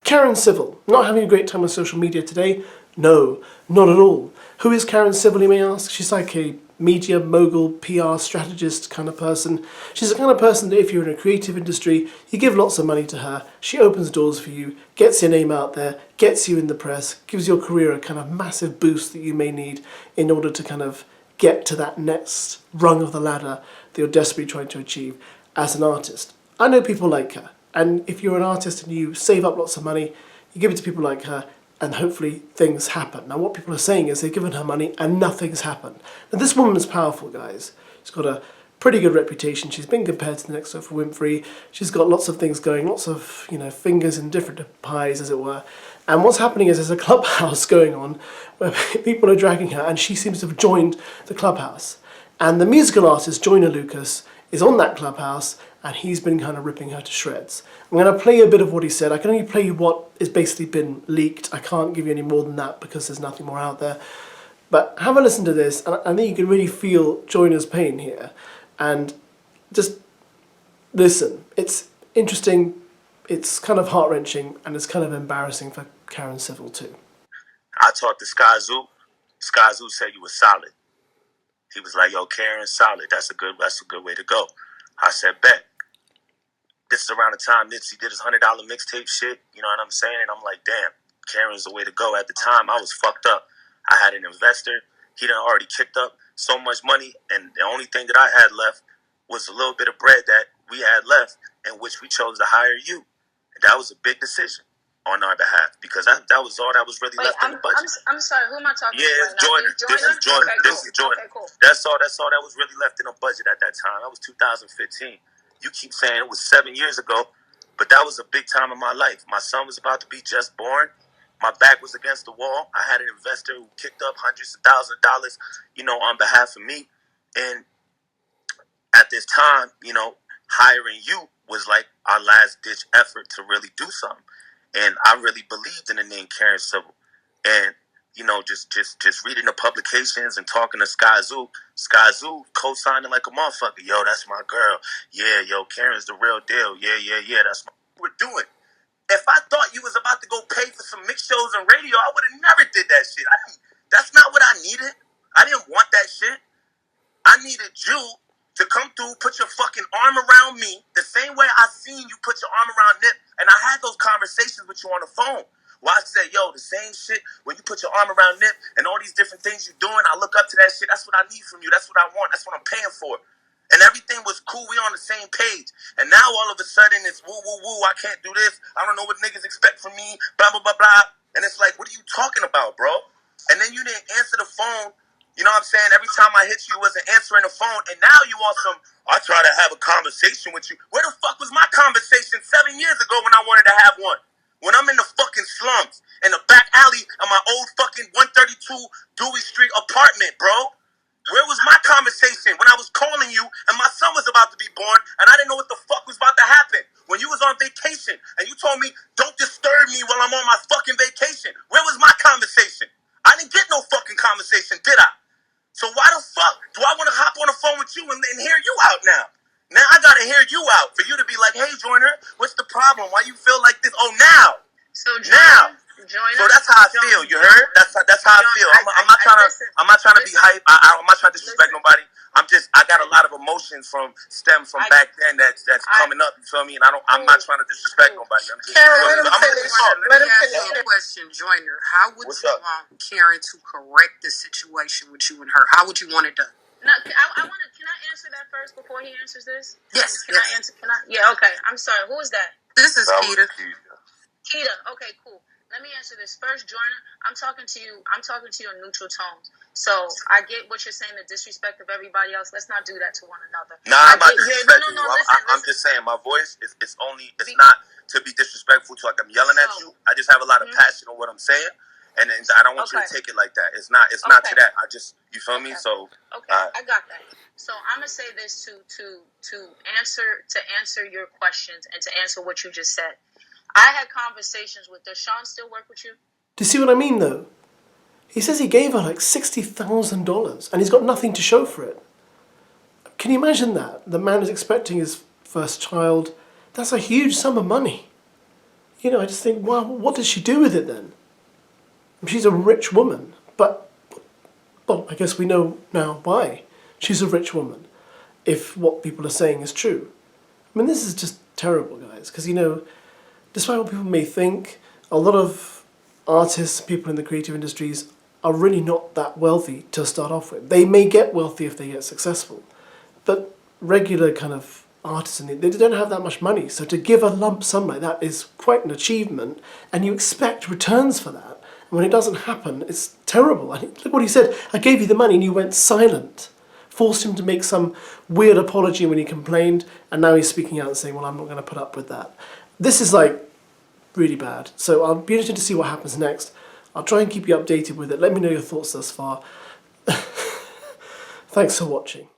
Karen Civil, not having a great time on social media today? No, not at all. Who is Karen Civil, you may ask? She's like a media mogul, PR strategist kind of person. She's the kind of person that if you're in a creative industry, you give lots of money to her, she opens doors for you, gets your name out there, gets you in the press, gives your career a kind of massive boost that you may need in order to kind of get to that next rung of the ladder that you're desperately trying to achieve as an artist. I know people like her, and if you're an artist and you save up lots of money, you give it to people like her, and hopefully things happen. Now what people are saying is they've given her money and nothing's happened. Now this woman is powerful, guys. She's got a pretty good reputation. She's been compared to the next Oprah Winfrey. She's got lots of things going, lots of fingers in different pies, as it were. And what's happening is there's a clubhouse going on where people are dragging her, and she seems to have joined the clubhouse. And the musical artist Joyner Lucas is on that clubhouse, and he's been kind of ripping her to shreds. I'm going to play you a bit of what he said. I can only play you what has basically been leaked. I can't give you any more than that because there's nothing more out there. But have a listen to this, and I think you can really feel Joyner's pain here. And just listen. It's interesting, it's kind of heart-wrenching, and it's kind of embarrassing for Karen Civil too. I talked to Sky Zoo. Sky Zoo said you were solid. He was like, yo, Karen's solid. That's a good way to go. I said, bet. This is around the time Nipsey did his $100 mixtape shit. You know what I'm saying? And I'm like, damn, Karen's the way to go. At the time, I was fucked up. I had an investor. He done already kicked up so much money. And the only thing that I had left was a little bit of bread that we had left, in which we chose to hire you. And that was a big decision on our behalf, because that was all that was really left in the budget. I'm sorry, who am I talking to? Yeah, it's Joyner. This is Joyner. Okay, this is Joyner. Okay, cool. That's all that was really left in the budget at that time. That was 2015. You keep saying it was 7 years ago, but that was a big time in my life. My son was about to be just born. My back was against the wall. I had an investor who kicked up hundreds of thousands of dollars, on behalf of me. And at this time, hiring you was like our last ditch effort to really do something. And I really believed in the name Karen Civil. And, just reading the publications and talking to Sky Zoo co-signing like a motherfucker. Yo, that's my girl. Yeah, yo, Karen's the real deal. Yeah, that's what we're doing. If I thought you was about to go pay for some mix shows and radio, I would have never did that shit. That's not what I needed. I didn't want that shit. I needed you to come through, put your fucking arm around me, the same way I seen you put your arm around Nip, and I had those conversations with you on the phone. Well, I said, yo, the same shit, when you put your arm around Nip and all these different things you're doing, I look up to that shit. That's what I need from you. That's what I want. That's what I'm paying for. And everything was cool. We on the same page. And now all of a sudden it's woo, woo, woo. I can't do this. I don't know what niggas expect from me. Blah, blah, blah, blah. And it's like, what are you talking about, bro? And then you didn't answer the phone. You know what I'm saying? Every time I hit you, you wasn't answering the phone. And now you want some, I try to have a conversation with you. Where the fuck was my conversation 7 years ago when I wanted to have one? When I'm in the fucking slums, in the back alley of my old fucking 132 Dewey Street apartment, bro. Where was my conversation when I was calling you and my son was about to be born and I didn't know what the fuck was about to happen? When you was on vacation and you told me, don't disturb me while I'm on my fucking vacation. Where was my conversation? I didn't get no fucking conversation, did I? So why the fuck do I want to hop on the phone with you and hear you out now? Now I gotta hear you out for you to be like, hey, Joyner, what's the problem? Why you feel like this? Oh, now. So Joyner, so that's how I feel. You heard? That's how I feel. I'm not trying to be hype. I'm not trying to disrespect nobody. I got a lot of emotions from back then that's coming up. You feel me? And I'm not trying to disrespect nobody. I'm just. Karen, let me ask you a question, Joyner. How would you want Karen to correct the situation with you and her? How would you want it done? No, can I answer that first before he answers this? Yes. Can I answer? Yeah. Okay. I'm sorry. Who is that? This is Keita. Keita. Okay. Cool. Let me answer this first, Joyner. I'm talking to you in neutral tones. So I get what you're saying, the disrespect of everybody else. Let's not do that to one another. Nah, I'm not disrespectful. I'm just saying my voice is not to be disrespectful to like I'm yelling at you. I just have a lot of passion on what I'm saying. And I don't want you to take it like that. It's not to that. You feel me? So I got that. So I'm gonna say this to answer your questions and to answer what you just said. I had conversations with. Does Sean still work with you? Do you see what I mean, though? He says he gave her like $60,000 and he's got nothing to show for it. Can you imagine that? The man is expecting his first child. That's a huge sum of money. You know, I just think, well, what does she do with it then? She's a rich woman, but, well, I guess we know now why. She's a rich woman, if what people are saying is true. I mean, this is just terrible, guys, because, you know, despite what people may think, a lot of artists, people in the creative industries, are really not that wealthy to start off with. They may get wealthy if they get successful, but regular kind of artists, they don't have that much money. So to give a lump sum like that is quite an achievement, and you expect returns for that. And when it doesn't happen, it's terrible. I mean, look what he said. I gave you the money and you went silent. Forced him to make some weird apology when he complained, and now he's speaking out and saying, well, I'm not going to put up with that. This is like really bad. So I'll be interested to see what happens next. I'll try and keep you updated with it. Let me know your thoughts thus far. Thanks for watching.